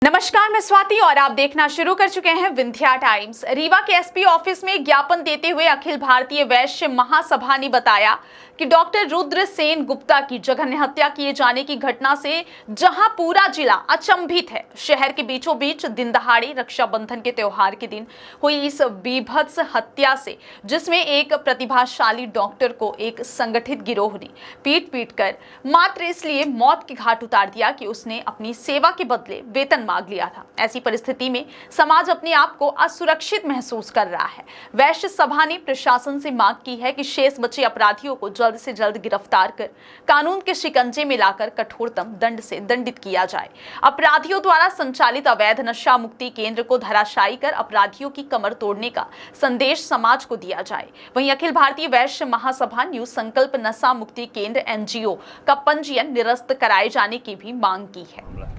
नमस्कार, मैं स्वाति और आप देखना शुरू कर चुके हैं विंध्या टाइम्स। रीवा के एसपी ऑफिस में ज्ञापन देते हुए अखिल भारतीय वैश्य महासभा ने बताया कि डॉक्टर रुद्र सेन गुप्ता की जघन्य हत्या किए जाने की घटना से जहां पूरा जिला अचंभित है, शहर के बीचों बीच दिन दहाड़े रक्षाबंधन के त्योहार के दिन हुई इस बीभत्स हत्या से, जिसमें एक प्रतिभाशाली डॉक्टर को एक संगठित गिरोह ने पीट पीट कर मात्र इसलिए मौत के घाट उतार दिया कि उसने अपनी सेवा के बदले वेतन मांग लिया था। ऐसी परिस्थिति में समाज अपने आप को असुरक्षित महसूस कर रहा है। वैश्य सभा ने प्रशासन से मांग की है कि शेष बचे अपराधियों को जल्द से जल्द गिरफ्तार कर कानून के शिकंजे में लाकर कठोरतम दंड से दंडित किया जाए। अपराधियों द्वारा संचालित अवैध नशा मुक्ति केंद्र को धराशायी कर अपराधियों की कमर तोड़ने का संदेश समाज को दिया जाए। वहीं अखिल भारतीय वैश्य महासभा न्यू संकल्प नशा मुक्ति केंद्र NGO का पंजीयन निरस्त कराए जाने की भी मांग की है।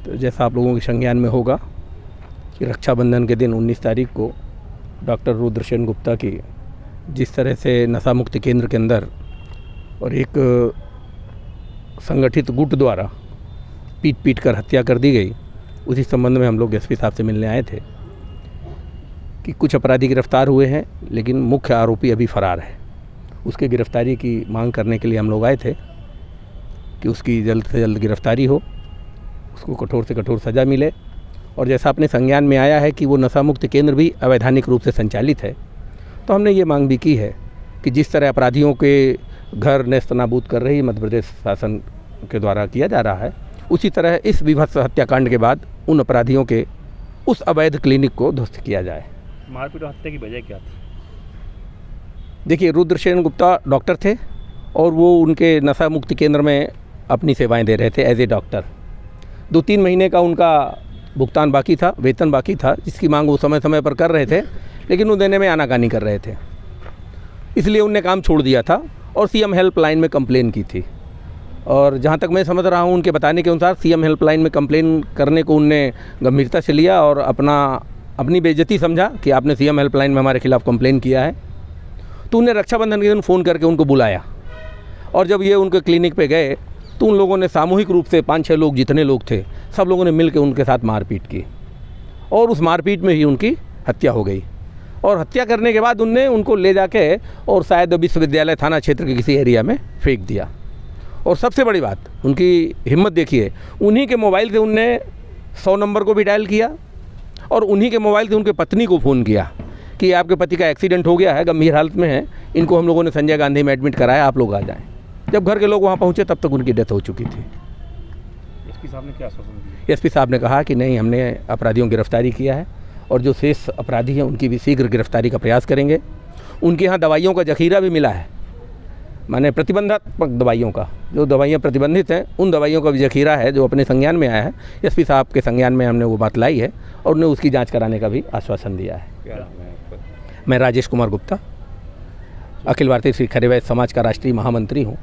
तो जैसा आप लोगों के संज्ञान में होगा कि रक्षाबंधन के दिन 19 तारीख को डॉक्टर रुद्र सेन गुप्ता की जिस तरह से नशा मुक्ति केंद्र के अंदर और एक संगठित गुट द्वारा पीट पीट कर हत्या कर दी गई, उसी संबंध में हम लोग एसपी साहब से मिलने आए थे कि कुछ अपराधी गिरफ्तार हुए हैं, लेकिन मुख्य आरोपी अभी फरार है। उसके गिरफ्तारी की मांग करने के लिए हम लोग आए थे कि उसकी जल्द से जल्द गिरफ्तारी हो, उसको कठोर से कठोर सज़ा मिले। और जैसा अपने संज्ञान में आया है कि वो नशा मुक्त केंद्र भी अवैधानिक रूप से संचालित है, तो हमने ये मांग भी की है कि जिस तरह अपराधियों के घर नेस्त नाबूद कर रही मध्य प्रदेश शासन के द्वारा किया जा रहा है, उसी तरह इस विभत्स हत्याकांड के बाद उन अपराधियों के उस अवैध क्लिनिक को ध्वस्त किया जाए। मारपीट और हत्या की वजह क्या थी? देखिए, रुद्र सेन गुप्ता डॉक्टर थे और वो उनके नशा मुक्ति केंद्र में अपनी सेवाएँ दे रहे थे एज ए डॉक्टर। 2-3 महीने का उनका भुगतान बाकी था, वेतन बाकी था, जिसकी मांग वो समय समय पर कर रहे थे, लेकिन वो देने में आनाकानी कर रहे थे। इसलिए उनने काम छोड़ दिया था और सीएम हेल्पलाइन में कंप्लेन की थी। और जहाँ तक मैं समझ रहा हूँ, उनके बताने के अनुसार सीएम हेल्पलाइन में कंप्लेन करने को उनने गंभीरता से लिया और अपनी बेइज्जती समझा कि आपने सीएम हेल्पलाइन में हमारे खिलाफ़ कंप्लेन किया है। तो उन्हें रक्षाबंधन के दिन फ़ोन करके उनको बुलाया और जब ये उनके क्लिनिक पे गए तो उन लोगों ने सामूहिक रूप से 5-6 लोग, जितने लोग थे, सब लोगों ने मिलकर उनके साथ मारपीट की और उस मारपीट में ही उनकी हत्या हो गई। और हत्या करने के बाद उनने उनको ले जाके और शायद विश्वविद्यालय थाना क्षेत्र के किसी एरिया में फेंक दिया। और सबसे बड़ी बात, उनकी हिम्मत देखिए, उन्हीं के मोबाइल से उनने 100 नंबर को भी डायल किया और उन्हीं के मोबाइल से उनके पत्नी को फ़ोन किया कि आपके पति का एक्सीडेंट हो गया है, गंभीर हालत में है, इनको हम लोगों ने संजय गांधी में एडमिट कराया, आप लोग आ जाएँ। जब घर के लोग वहाँ पहुँचे तब तक उनकी डेथ हो चुकी थी। एसपी साहब ने क्या आश्वासन दिया? एसपी साहब ने कहा कि नहीं, हमने अपराधियों की गिरफ्तारी किया है और जो शेष अपराधी हैं उनकी भी शीघ्र गिरफ्तारी का प्रयास करेंगे। उनके यहाँ दवाइयों का जखीरा भी मिला है, माने प्रतिबंधात्मक दवाइयों का, जो दवाइयाँ प्रतिबंधित हैं उन दवाइयों का भी जखीरा है, जो अपने संज्ञान में आया है। एसपी साहब के संज्ञान में हमने वो बात लाई है और उन्हें उसकी जाँच कराने का भी आश्वासन दिया है। मैं राजेश कुमार गुप्ता, अखिल भारतीय श्री खरे वैश्य समाज का राष्ट्रीय महामंत्री हूँ।